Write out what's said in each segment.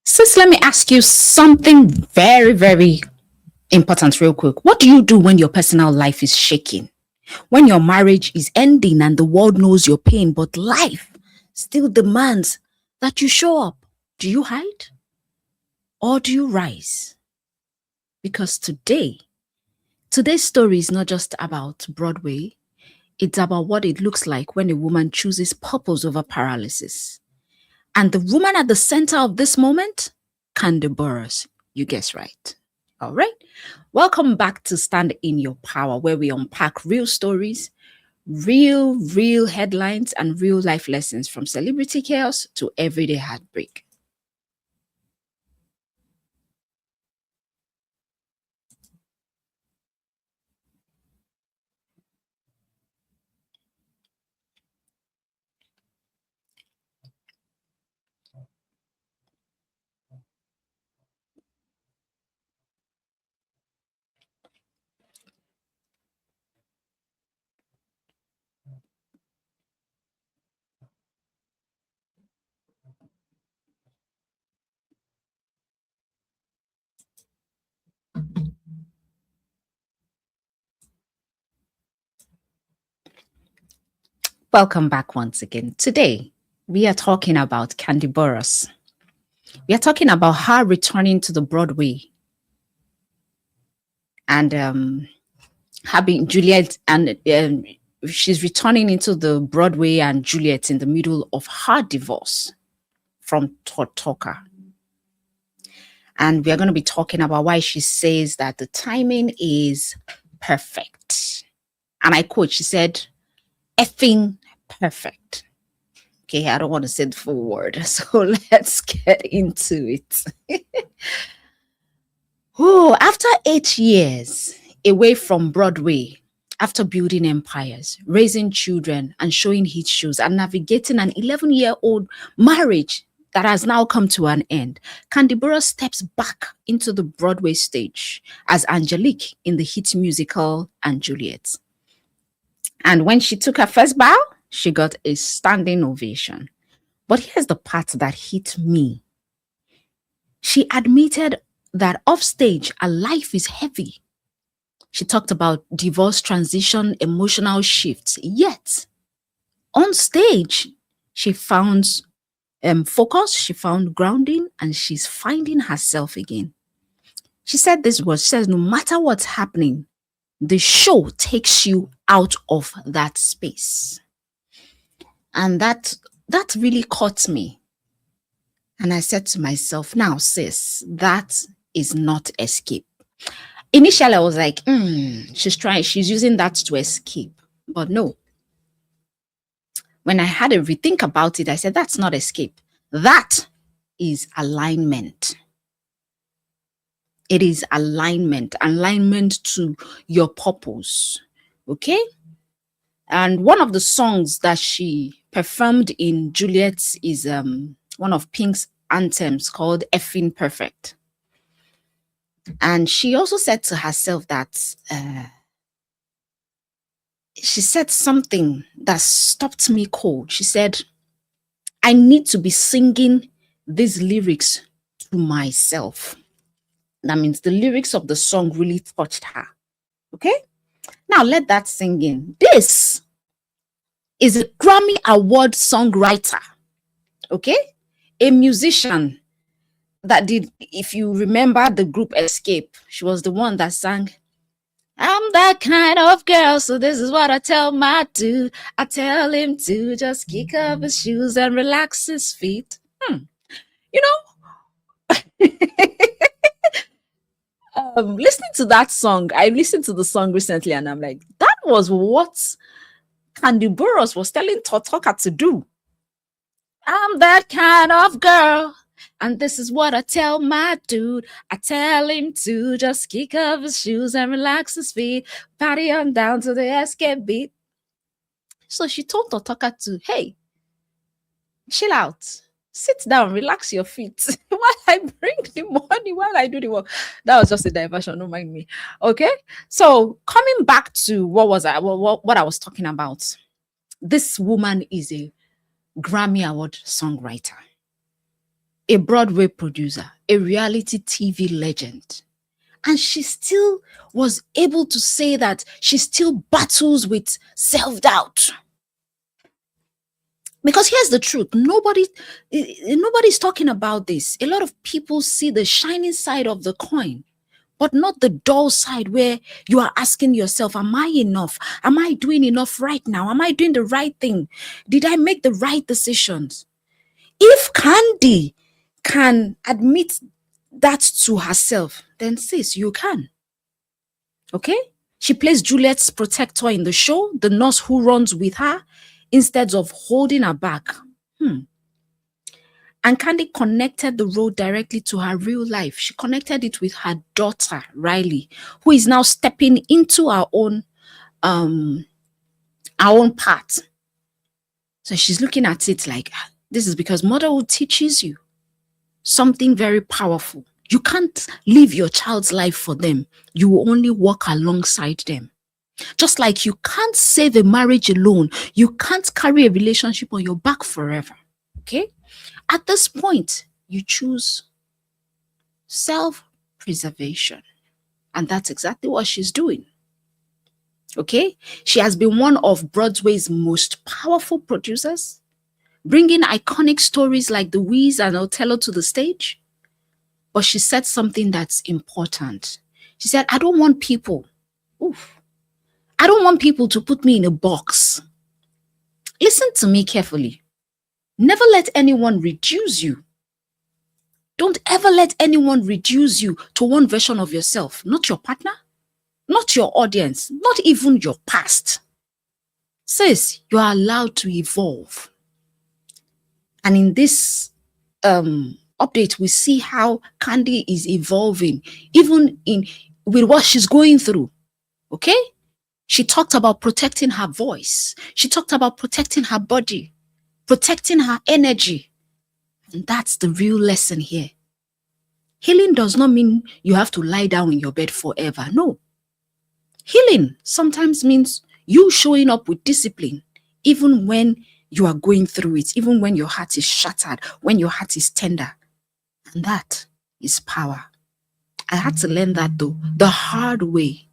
Sis, let me ask you something very, very important, real quick. What do you do when your personal life is shaking? When your marriage is ending and the world knows your pain, but life still demands that you show up? Do you hide or do you rise? Because today's story is not just about Broadway, it's about what it looks like when a woman chooses purpose over paralysis. And the woman at the center of this moment, Kandi Burruss. You guess right. All right. Welcome back to Stand in Your Power, where we unpack real stories, real headlines, and real life lessons from celebrity chaos to everyday heartbreak. Welcome back once again. Today, we are talking about Kandi Burruss. We are talking about her returning to the Broadway and having Juliet, and she's returning into the Broadway and Juliet in the middle of her divorce from Todd Tucker. And we are going to be talking about why she says that the timing is perfect. And I quote, she said, effing perfect. Okay, I don't want to say the full word. So let's get into it. Oh, after 8 years away from Broadway, after building empires, raising children, and showing hit shows, and navigating an 11-year-old marriage that has now come to an end, Kandi Burruss steps back into the Broadway stage as Angelique in the hit musical and Juliet. And when she took her first bow, she got a standing ovation. But here's the part that hit me. She admitted that offstage, her life is heavy. She talked about divorce transition, emotional shifts. Yet, on stage, she found focus, she found grounding, and she's finding herself again. She said this word, she says, no matter what's happening, the show takes you out of that space. And that really caught me. And I said to myself, now, sis, that is not escape. Initially, I was like, she's using that to escape. But no. When I had a rethink about it, I said, that's not escape. That is alignment. It is alignment to your purpose. Okay? And one of the songs that she performed in Juliet is one of Pink's anthems called Effing Perfect. And she also said to herself that she said something that stopped me cold. She said, I need to be singing these lyrics to myself. That means the lyrics of the song really touched her. Okay? Now let that sing in. This is a Grammy Award songwriter. Okay? A musician that did, if you remember the group Escape, she was the one that sang, I'm that kind of girl, so this is what I tell my dude. I tell him to just kick up his shoes and relax his feet. You know, listening to that song, I listened to the song recently and I'm like, that was what Kandi Burruss was telling Todd Tucker to do. I'm that kind of girl. And this is what I tell my dude. I tell him to just kick off his shoes and relax his feet, party on down to the Escape beat. So she told Todd Tucker to, hey, chill out, sit down, relax your feet while I bring the money, while I do the work. That was just a diversion, don't mind me. Okay. So coming back to what I was talking about. This woman is a Grammy Award songwriter. a Broadway producer, a reality TV legend. And she still was able to say that she still battles with self-doubt. Because here's the truth, nobody's talking about this. A lot of people see the shining side of the coin, but not the dull side where you are asking yourself, am I enough? Am I doing enough right now? Am I doing the right thing? Did I make the right decisions? If Kandi can admit that to herself, then sis, you can. Okay? She plays Juliet's protector in the show, the nurse who runs with her instead of holding her back. And Kandi connected the role directly to her real life. She connected it with her daughter, Riley, who is now stepping into our own part. So she's looking at it like, this is because motherhood teaches you something very powerful. You can't live your child's life for them. You will only walk alongside them. Just like you can't save a marriage alone, you can't carry a relationship on your back forever. Okay? At this point, you choose self-preservation. And that's exactly what she's doing. Okay? She has been one of Broadway's most powerful producers, bringing iconic stories like The Wiz and Othello to the stage. But she said something that's important. She said, I don't want people to put me in a box. Listen to me carefully. Never let anyone reduce you. Don't ever let anyone reduce you to one version of yourself. Not your partner, not your audience, not even your past. Sis, you are allowed to evolve. And in this update, we see how Kandi is evolving, even with what she's going through. Okay? She talked about protecting her voice. She talked about protecting her body, protecting her energy. And that's the real lesson here. Healing does not mean you have to lie down in your bed forever. No. Healing sometimes means you showing up with discipline, even when you are going through it, even when your heart is shattered, when your heart is tender. And that is power. I had to learn that though, the hard way.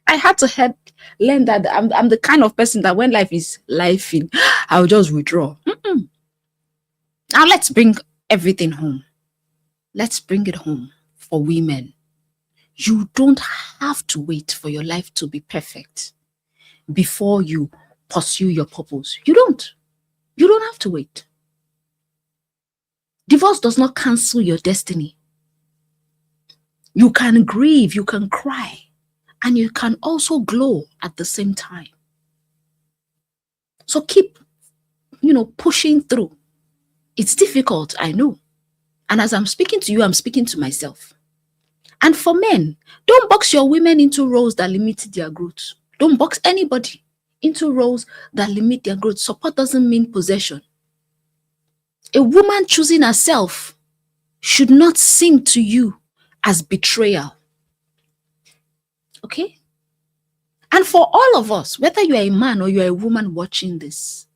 I had to learn that I'm the kind of person that when life is lifing, I'll just withdraw. Now let's bring everything home. Let's bring it home for women. You don't have to wait for your life to be perfect before you pursue your purpose. You don't. You don't have to wait. Divorce does not cancel your destiny. You can grieve, you can cry, and you can also glow at the same time. So keep, pushing through. It's difficult, I know. And as I'm speaking to you, I'm speaking to myself. And for men, don't box your women into roles that limit their growth. Don't box anybody into roles that limit their growth. Support doesn't mean possession. A woman choosing herself should not seem to you as betrayal. Okay? And for all of us, whether you are a man or you are a woman watching this,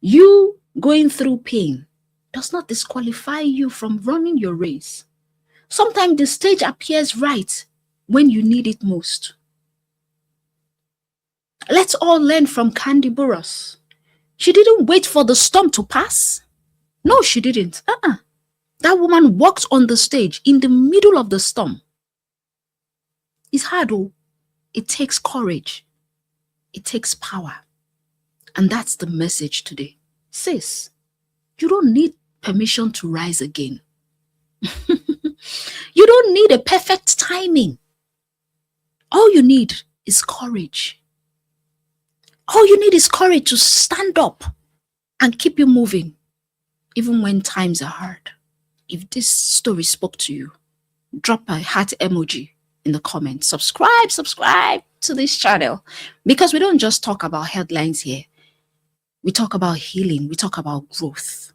you going through pain does not disqualify you from running your race. Sometimes the stage appears right when you need it most. Let's all learn from Kandi Burruss. She didn't wait for the storm to pass. No, she didn't. That woman walked on the stage in the middle of the storm. It's hard, though. It takes courage. It takes power. And that's the message today. Sis, you don't need permission to rise again. You don't need a perfect timing. All you need is courage. All you need is courage to stand up and keep you moving, even when times are hard. If this story spoke to you, drop a heart emoji in the comments. Subscribe to this channel, because we don't just talk about headlines here. We talk about healing, we talk about growth,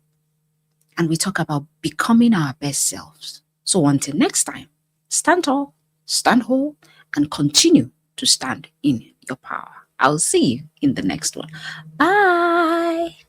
and we talk about becoming our best selves. So until next time, stand tall, stand whole, and continue to stand in your power. I'll see you in the next one. Bye.